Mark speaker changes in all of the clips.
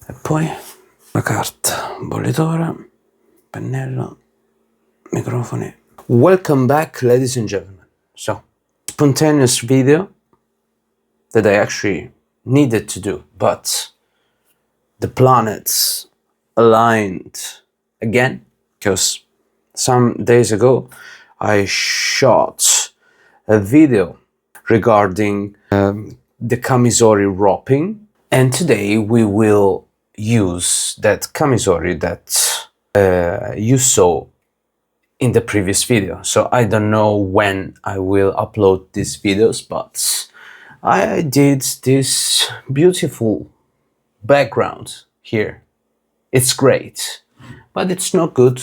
Speaker 1: E poi la carta bollitore, pennello, microfoni. Welcome back, ladies and gentlemen. So, spontaneous video that I actually needed to do, but the planets aligned again, because some days ago I shot a video regarding the Kamisori wrapping, and today we will use that Kamisori that you saw in the previous video. So I don't know when I will upload these videos, but I did this beautiful background here. It's great, but it's not good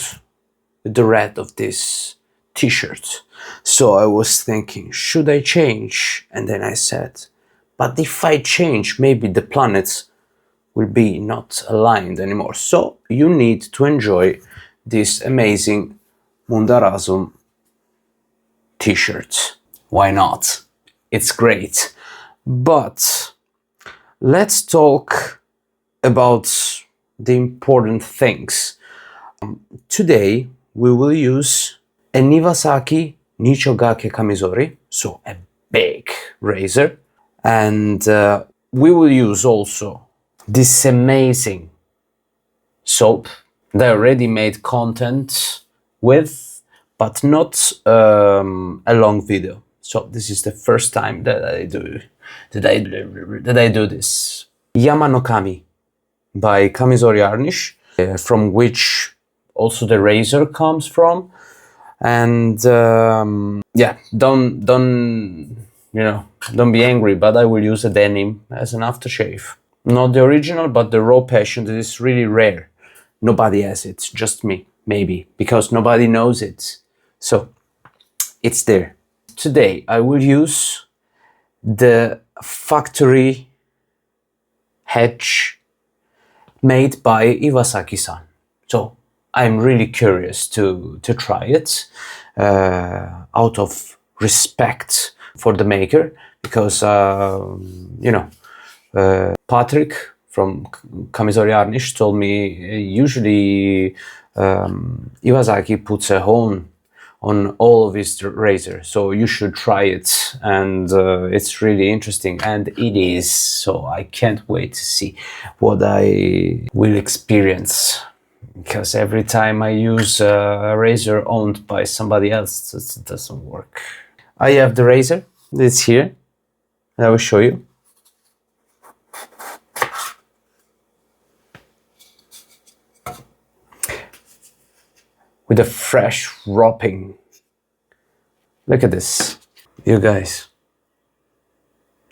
Speaker 1: with the red of this t-shirt. So I was thinking, should I change? And then I said, but if I change, maybe the planets will be not aligned anymore. So you need to enjoy this amazing Mundarasum t-shirt. Why not? It's great. But let's talk about the important things. Today we will use an Iwasaki NICHO GAKE Kamisori, so a big razor, and we will use also this amazing soap that I already made content with, but not a long video. So this is the first time that I do this. Yama no Kami by Kamisori Harnisch, from which also the razor comes from. And yeah, don't be angry, but I will use a denim as an aftershave. Not the original, but the raw passion that is really rare. Nobody has it, just me, maybe, because nobody knows it. So it's there. Today I will use the factory hedge made by Iwasaki-san. So I'm really curious to try it out of respect for the maker, because Patrick from Kamisori Harnisch told me usually Iwasaki puts a hone on all of his razor, so you should try it, and it's really interesting, and it is. So I can't wait to see what I will experience, because every time I use a razor owned by somebody else, it doesn't work. I have the razor, it's here, and I will show you. With a fresh wrapping. Look at this, you guys.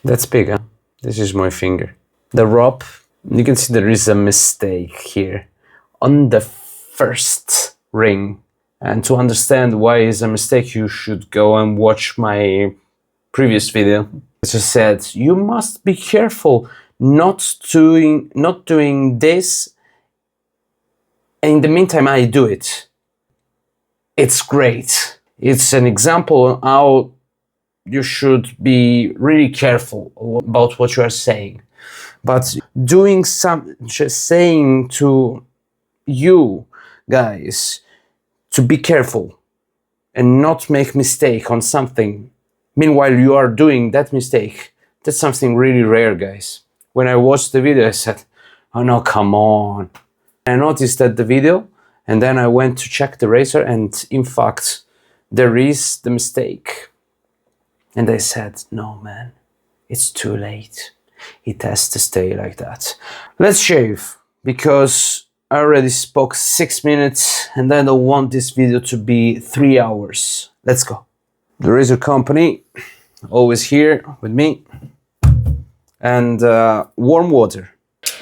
Speaker 1: That's big, huh? This is my finger. The wrap, you can see there is a mistake here on the first ring. And to understand why it's a mistake, you should go and watch my previous video. As I said, you must be careful not doing this. And in the meantime, I do it. It's great. It's an example of how you should be really careful about what you are saying. But just saying to you guys to be careful and not make mistake on something, meanwhile you are doing that mistake, that's something really rare, guys. When I watched the video, I said, oh no, come on. I noticed that the video, and then I went to check the razor, and in fact, there is the mistake. And I said, no man, it's too late. It has to stay like that. Let's shave, because I already spoke 6 minutes and I don't want this video to be 3 hours. Let's go. The razor company, always here with me. And warm water.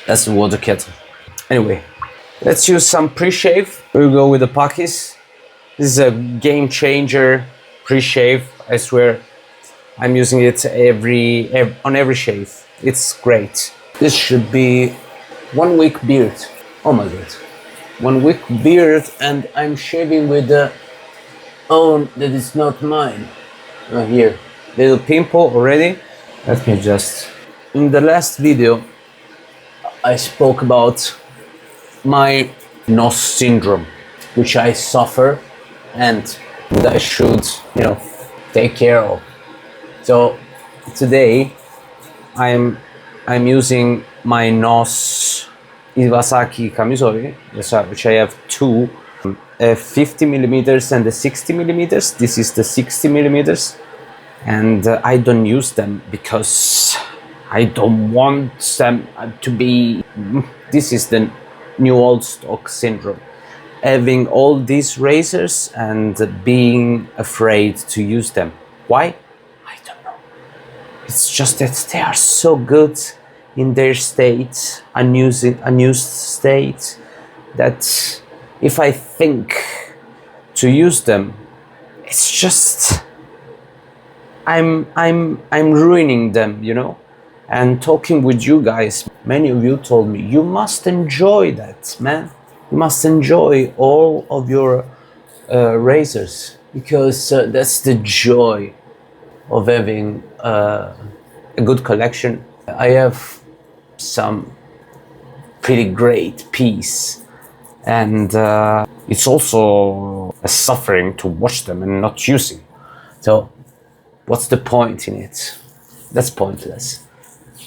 Speaker 1: That's the water kettle. Anyway, let's use some pre-shave. We'll go with the Pakis. This is a game changer pre-shave. I swear, I'm using it on every shave. It's great. This should be 1 week beard. Oh my god. 1 week beard, and I'm shaving with the that is not mine. Oh, here. Little pimple already. Let me just... In the last video, I spoke about my nose syndrome, which I suffer and that I should, take care of. So today I'm using my nose Iwasaki Kamisori, which I have two, a 50 millimeters and a 60 millimeters. This is the 60 millimeters, and I don't use them because I don't want them to be. This is the new old stock syndrome. Having all these razors and being afraid to use them. Why? I don't know. It's just that they are so good in their state, unused state, that if I think to use them, it's just I'm ruining them, And talking with you guys, many of you told me you must enjoy that, man. You must enjoy all of your razors because that's the joy of having a good collection. I have some pretty great piece, and it's also a suffering to watch them and not using. So what's the point in it? That's pointless.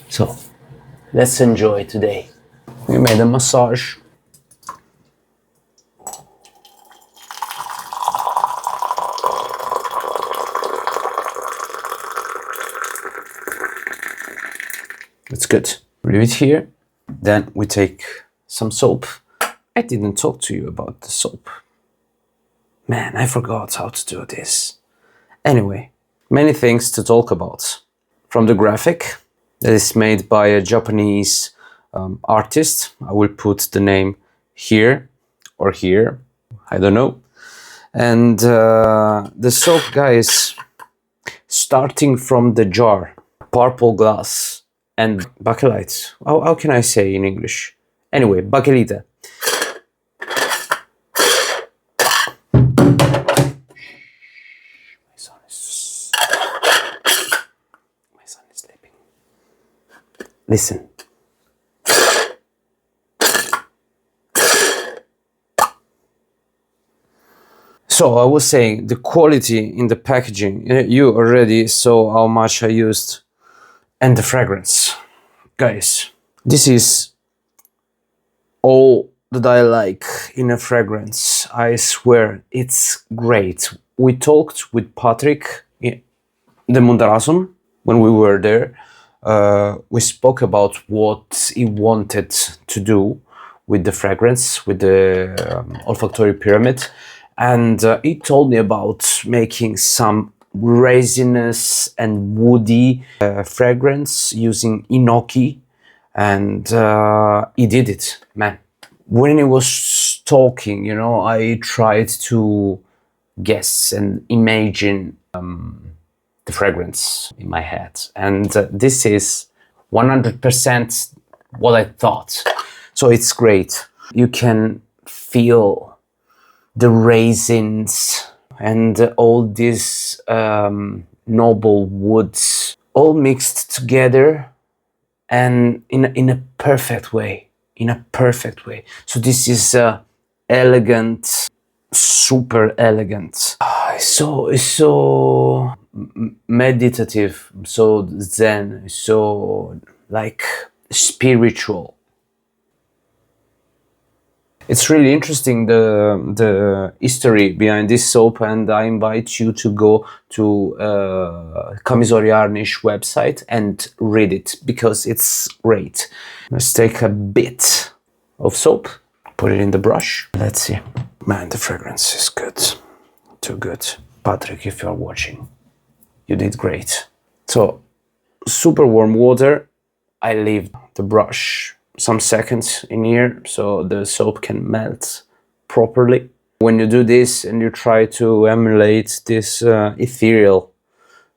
Speaker 1: So let's enjoy today. We made a massage. That's good. Leave it here. Then we take some soap. I didn't talk to you about the soap. Man, I forgot how to do this. Anyway, many things to talk about. From the graphic that is made by a Japanese artist. I will put the name here or here. I don't know. And the soap, guys, starting from the jar, purple glass, and bakelite. How can I say in English? Anyway, bakelite. My son is sleeping. Listen. So I was saying the quality in the packaging. You already saw how much I used. And the fragrance. Guys, this is all that I like in a fragrance. I swear, it's great. We talked with Patrick, the Mundarasum, when we were there. We spoke about what he wanted to do with the fragrance, with the olfactory pyramid. And he told me about making some resinous and woody fragrance using enoki, and he did it, man. When he was talking, I tried to guess and imagine the fragrance in my head, and this is 100% what I thought. So it's great. You can feel the raisins and all these noble woods all mixed together and in a perfect way. So this is elegant, super elegant. It's so meditative, so zen, so like spiritual. It's really interesting, the history behind this soap, and I invite you to go to KAMISORI HARNISCH website and read it, because it's great. Let's take a bit of soap, put it in the brush. Let's see. Man, the fragrance is good. Too good. Patrick, if you're watching, you did great. So, super warm water. I leave the brush some seconds in here so the soap can melt properly. When you do this and you try to emulate this ethereal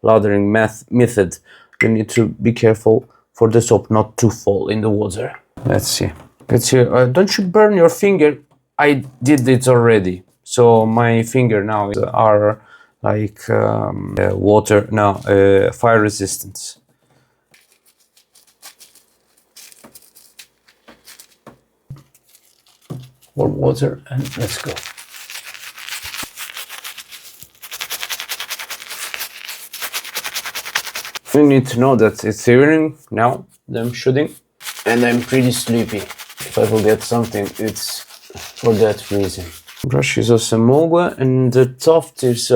Speaker 1: lathering method, you need to be careful for the soap not to fall in the water. Let's see. Don't you burn your finger? I did it already, so my finger now are like water now, fire resistance. warm water, and let's go. You need to know that it's evening now that I'm shooting, and I'm pretty sleepy. If I forget something, it's for that reason. Brush is also Mogwa, and the tuft is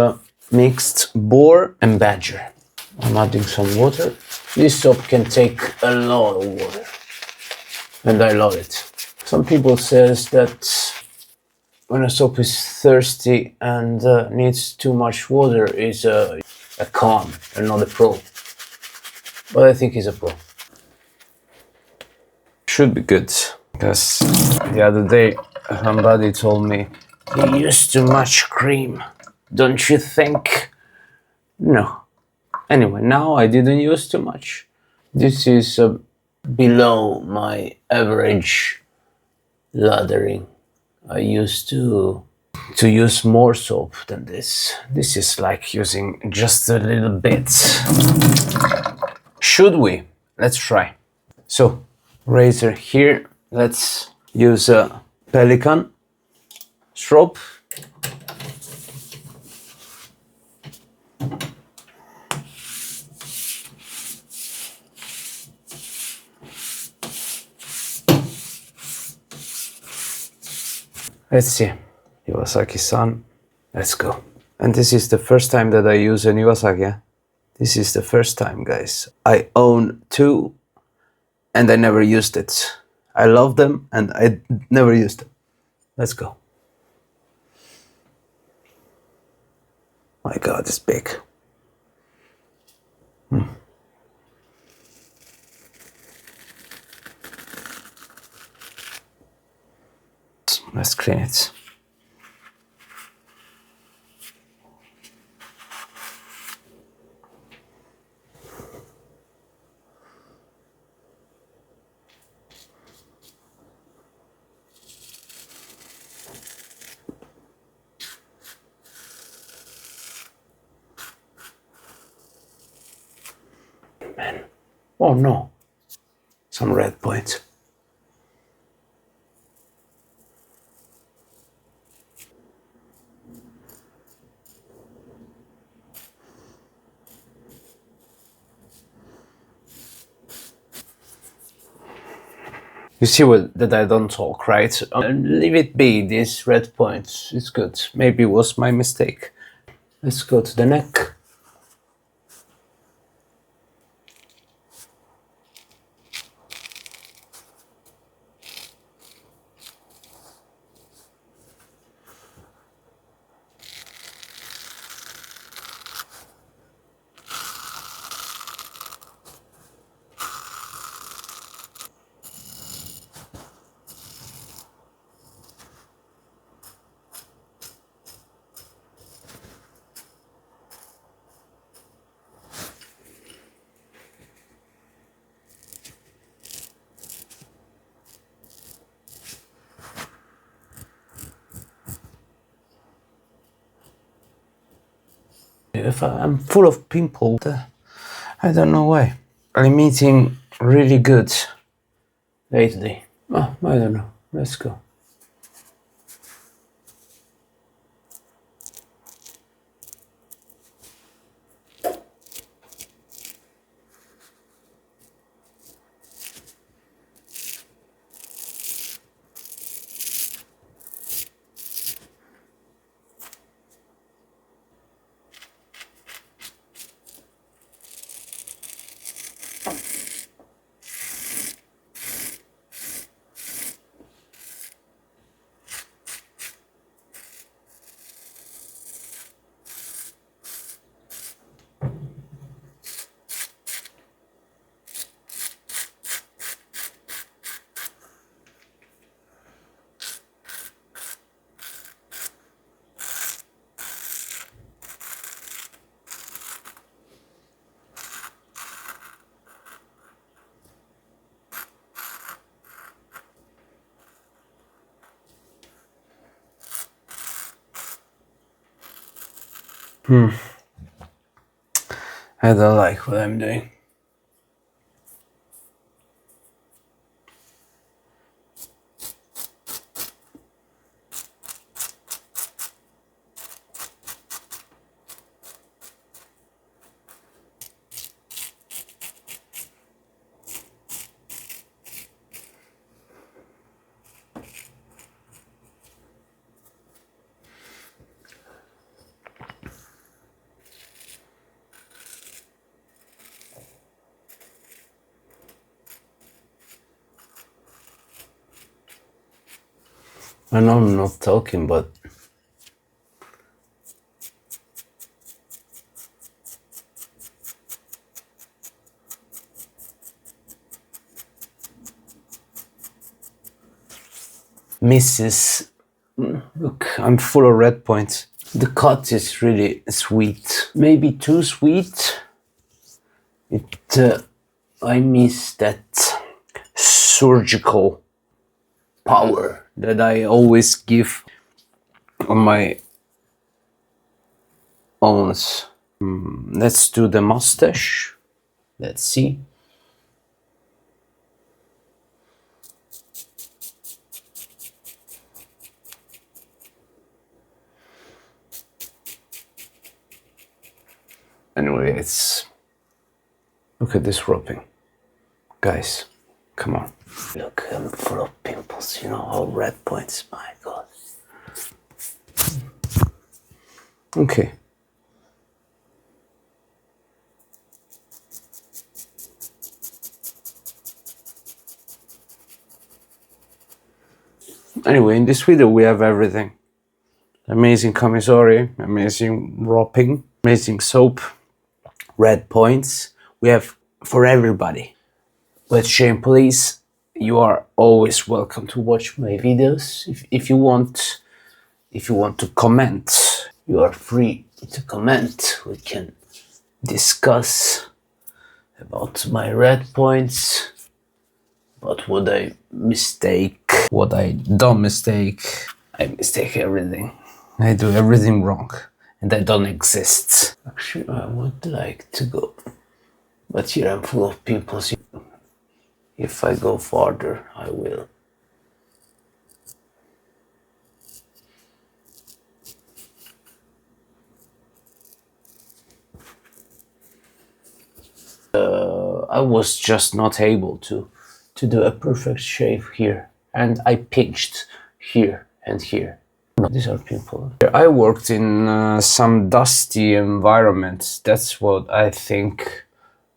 Speaker 1: mixed boar and badger. I'm adding some water. This soap can take a lot of water, and I love it. Some people says that when a soap is thirsty and needs too much water is a con and not a pro. But I think he's a pro. Should be good, because the other day somebody told me, you use too much cream, don't you think? No. Anyway, now I didn't use too much. This is below my average lathering. I used to use more soap than this. This is like using just a little bit. Should we? Let's try. So, razor here. Let's use a pelican strop. Let's see. Iwasaki-san. Let's go. And this is the first time that I use an Iwasaki. Yeah? This is the first time, guys. I own two and I never used it. I love them and I never used them. Let's go. My God, it's big. Let's clean it. Man. Oh no. Some red points. You see that I don't talk, right? Leave it be, these red points. It's good. Maybe it was my mistake. Let's go to the neck. If I'm full of pimples, I don't know why. I'm eating really good lately. Oh, I don't know. Let's go. I don't like what I'm doing. I know I'm not talking, but misses. Look, I'm full of red points. The cut is really sweet. Maybe too sweet. I miss that surgical power that I always give on my owns. Let's do the mustache. Let's see. Anyway, look at this roping. Guys, come on. Look, I'm full of pimples, you know, all red points, my God. Okay. Anyway, in this video we have everything. Amazing Kamisori, amazing roping, amazing soap, red points. We have for everybody. But Shane, please, you are always welcome to watch my videos. If you want to comment, you are free to comment. We can discuss about my red points, about what I mistake, what I don't mistake. I mistake everything. I do everything wrong, and I don't exist. Actually, I would like to go, but here I'm full of pimples. If I go farther, I will. I was just not able to do a perfect shave here, and I pinched here and here. No, these are pimples. I worked in some dusty environment. That's what I think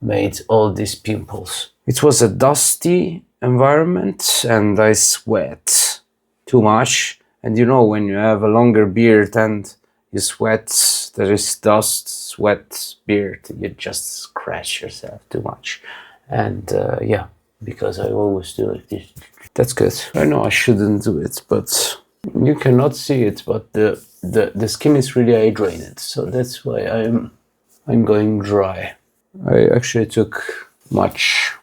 Speaker 1: made all these pimples. It was a dusty environment and I sweat too much. And you know, when you have a longer beard and you sweat, there is dust, sweat, beard, you just scratch yourself too much. And yeah, because I always do like this. That's good. I know I shouldn't do it, but you cannot see it, but the skin is really hydrated. So that's why I'm going dry. I actually took much.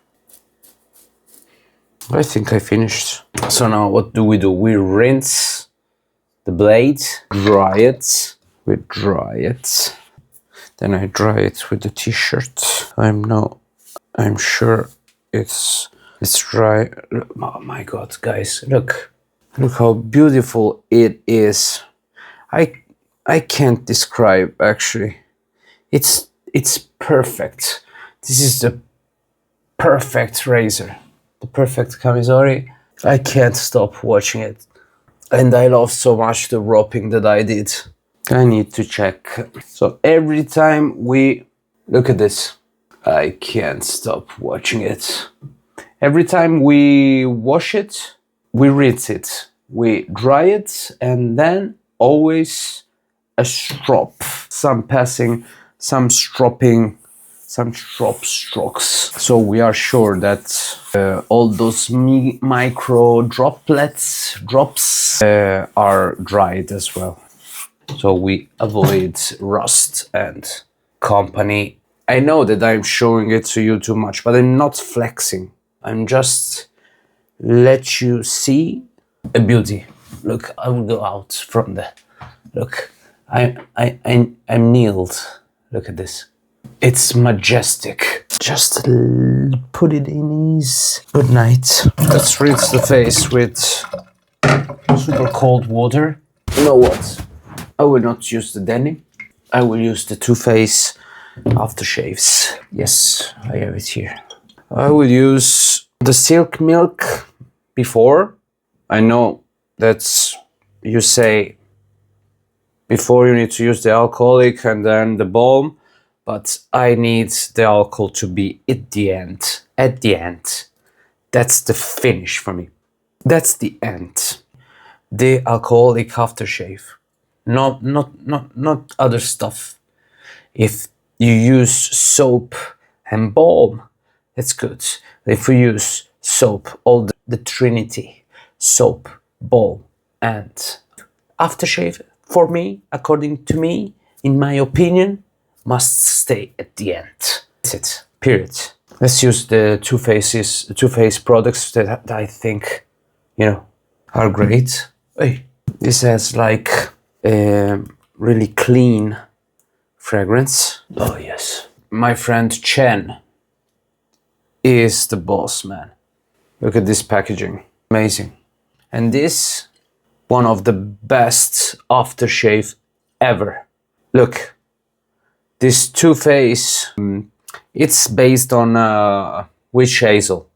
Speaker 1: I think I finished. So now what do? We rinse the blade, dry it. We dry it. Then I dry it with the t-shirt. I'm sure it's dry. Oh my God, guys, look how beautiful it is. I can't describe actually. It's perfect. This is the perfect razor, the perfect Kamisori. I can't stop watching it, and I love so much the roping that I did. I need to check. So every time we look at this, I can't stop watching it. Every time we wash it, we rinse it, we dry it, and then always a strop, some passing, some stropping, some strop strokes. So we are sure that all those micro drops are dried as well. So we avoid rust and company. I know that I'm showing it to you too much, but I'm not flexing. I'm just let you see a beauty. Look, I will go out from the. Look, I'm kneeled. Look at this. It's majestic. Just put it in ease. Good night. Let's rinse the face with super cold water. You know what? I will not use the denim. I will use the Too Faced aftershaves. Yes, I have it here. I will use the silk milk before. I know that's, you say, before you need to use the alcoholic and then the balm, but I need the alcohol to be at the end. At the end. That's the finish for me. That's the end. the alcoholic aftershave, not other stuff. If you use soap and balm, that's good. If we use soap, all the trinity, soap, balm, and aftershave, for me, according to me, in my opinion, must stay at the end. That's it. Period. Let's use the Too Faced products that I think, you know, are great. Hey, this has like a really clean fragrance. Oh yes. My friend Chen is the boss, man. Look at this packaging. Amazing. And this, one of the best aftershave ever. Look, this Too Faced, it's based on witch hazel.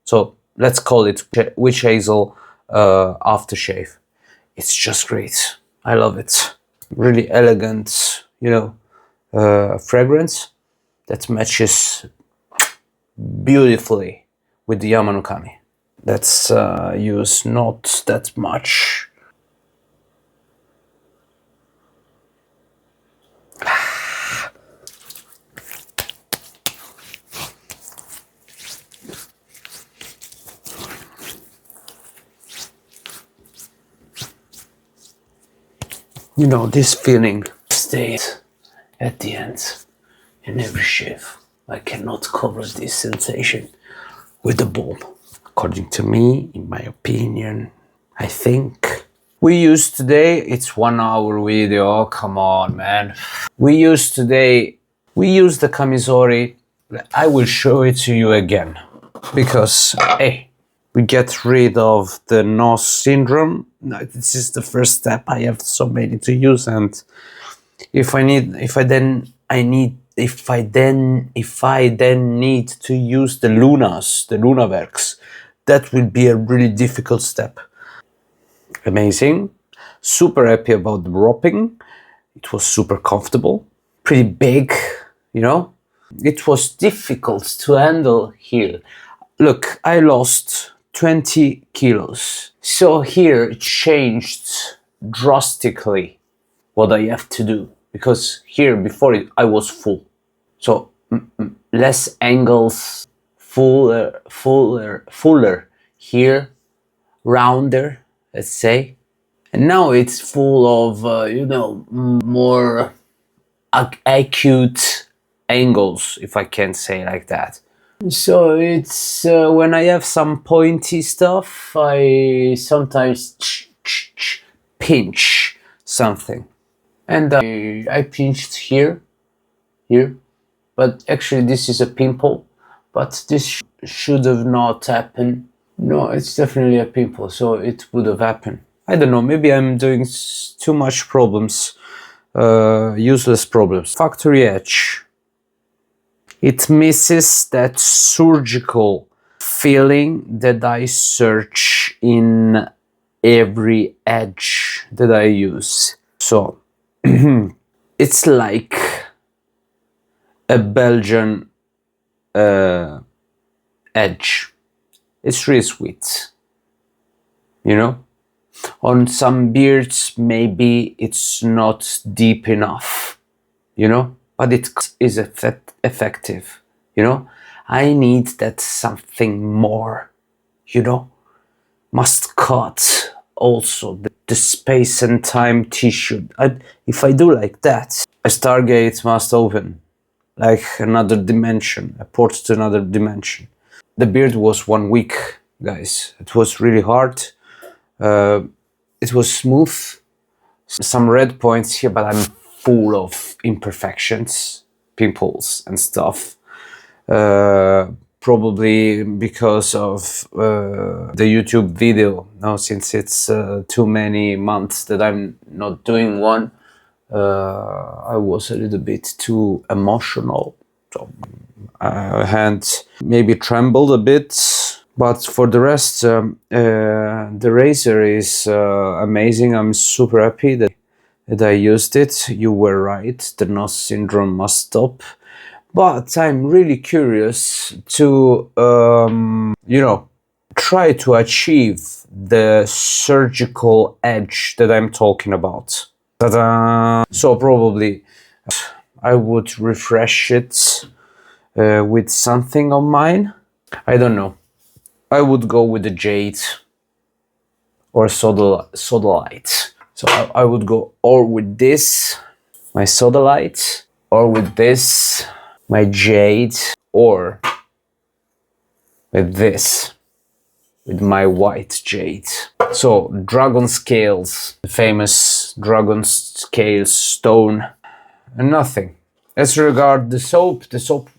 Speaker 1: So let's call it witch hazel aftershave. It's just great. I love it. Really elegant, you know, fragrance that matches beautifully with the Yamanokami. Let's use not that much. You know, this feeling stays at the end in every shave. I cannot cover this sensation with the balm. According to me, in my opinion, I think we use today, it's 1 hour video, come on man. We use the Kamisori. I will show it to you again because, hey, we get rid of the nose syndrome. No, this is the first step. I have so many to use, and if I then need to use the Lunawerks, that will be a really difficult step. Amazing. Super happy about the wrapping. It was super comfortable, pretty big, you know. It was difficult to handle here. Look, I lost 20 kilos. So here it changed drastically what I have to do. Because here before I was full. So less angles, fuller here, rounder, let's say. And now it's full of, you know, more acute angles, if I can say like that. So it's when I have some pointy stuff, I sometimes pinch something. And I pinched here, but actually this is a pimple, but this should have not happened. No, it's definitely a pimple, so it would have happened. I don't know, maybe I'm doing too much problems, useless problems. Factory edge. It misses that surgical feeling that I search in every edge that I use. So it's like a Belgian edge. It's really sweet, you know. On some beards, maybe it's not deep enough, you know, but it is effective, you know. I need that something more, you know, must cut also the space and time tissue. If I do like that, a stargate must open, like another dimension, a port to another dimension. The beard was 1 week, guys. It was really hard. It was smooth. Some red points here, but I'm full of imperfections, pimples and stuff. Probably because of the YouTube video. Now, since it's too many months that I'm not doing one, I was a little bit too emotional. So hand maybe trembled a bit, but for the rest, the razor is amazing. I'm super happy that I used it. You were right, the nose syndrome must stop. But I'm really curious to, you know, try to achieve the surgical edge that I'm talking about. Ta-da! So probably I would refresh it with something of mine. I don't know. I would go with the jade or sodalite. So I would go or with this, my sodalite, or with this, my jade, or with this, with my white jade. So dragon scales, the famous dragon scales stone, and nothing. As regard the soap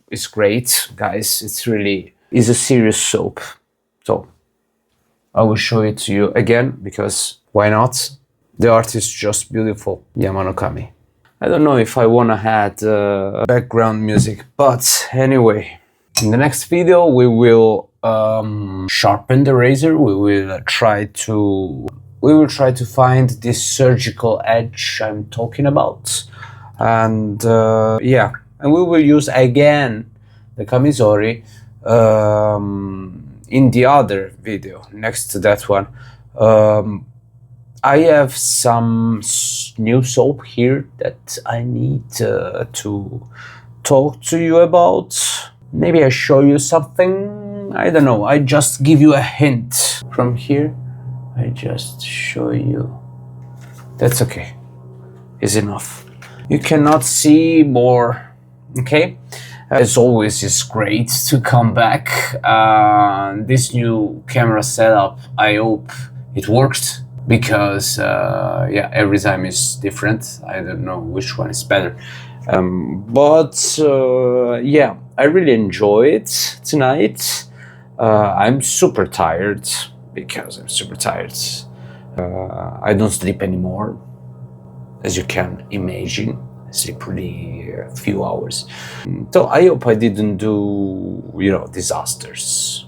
Speaker 1: is great, guys. It's really is a serious soap. So I will show it to you again because why not? The art is just beautiful. Yamano Kami. I don't know if I wanna add background music, but anyway, in the next video we will sharpen the razor. We will try to find this surgical edge I'm talking about, and yeah, and we will use again the Kamisori in the other video next to that one. I have some new soap here that I need to talk to you about. Maybe I show you something. I don't know. I just give you a hint from here. I just show you. That's okay. Is enough. You cannot see more. Okay. As always, it's great to come back. This new camera setup, I hope it worked. Because yeah, every time is different. I don't know which one is better, but yeah, I really enjoy it tonight. I'm super tired because I'm super tired. I don't sleep anymore, as you can imagine. I sleep really a few hours. So I hope I didn't do, disasters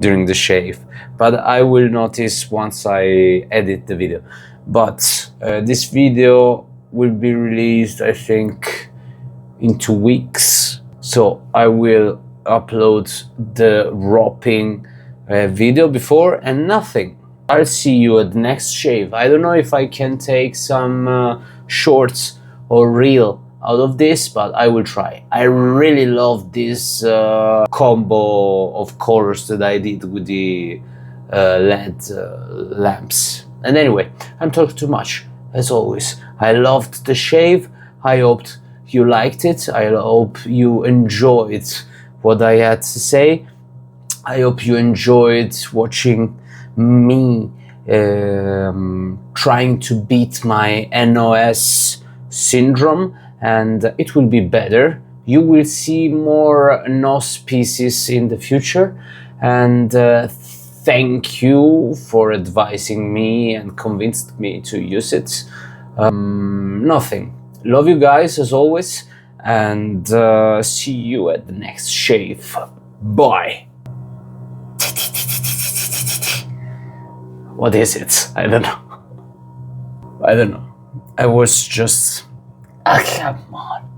Speaker 1: during the shave, but I will notice once I edit the video. But this video will be released, I think, in 2 weeks. So I will upload the wrapping video before and nothing. I'll see you at the next shave. I don't know if I can take some shorts or reel out of this, but I will try. I really love this combo of colors that I did with the LED lamps. And anyway, I'm talking too much, as always. I loved the shave. I hoped you liked it. I hope you enjoyed what I had to say. I hope you enjoyed watching me trying to beat my NOS syndrome, and it will be better. You will see more NOS pieces in the future, and thank you for advising me and convinced me to use it. Nothing. Love you guys as always, and see you at the next shave. Bye. What is it? I don't know. I was just... come on.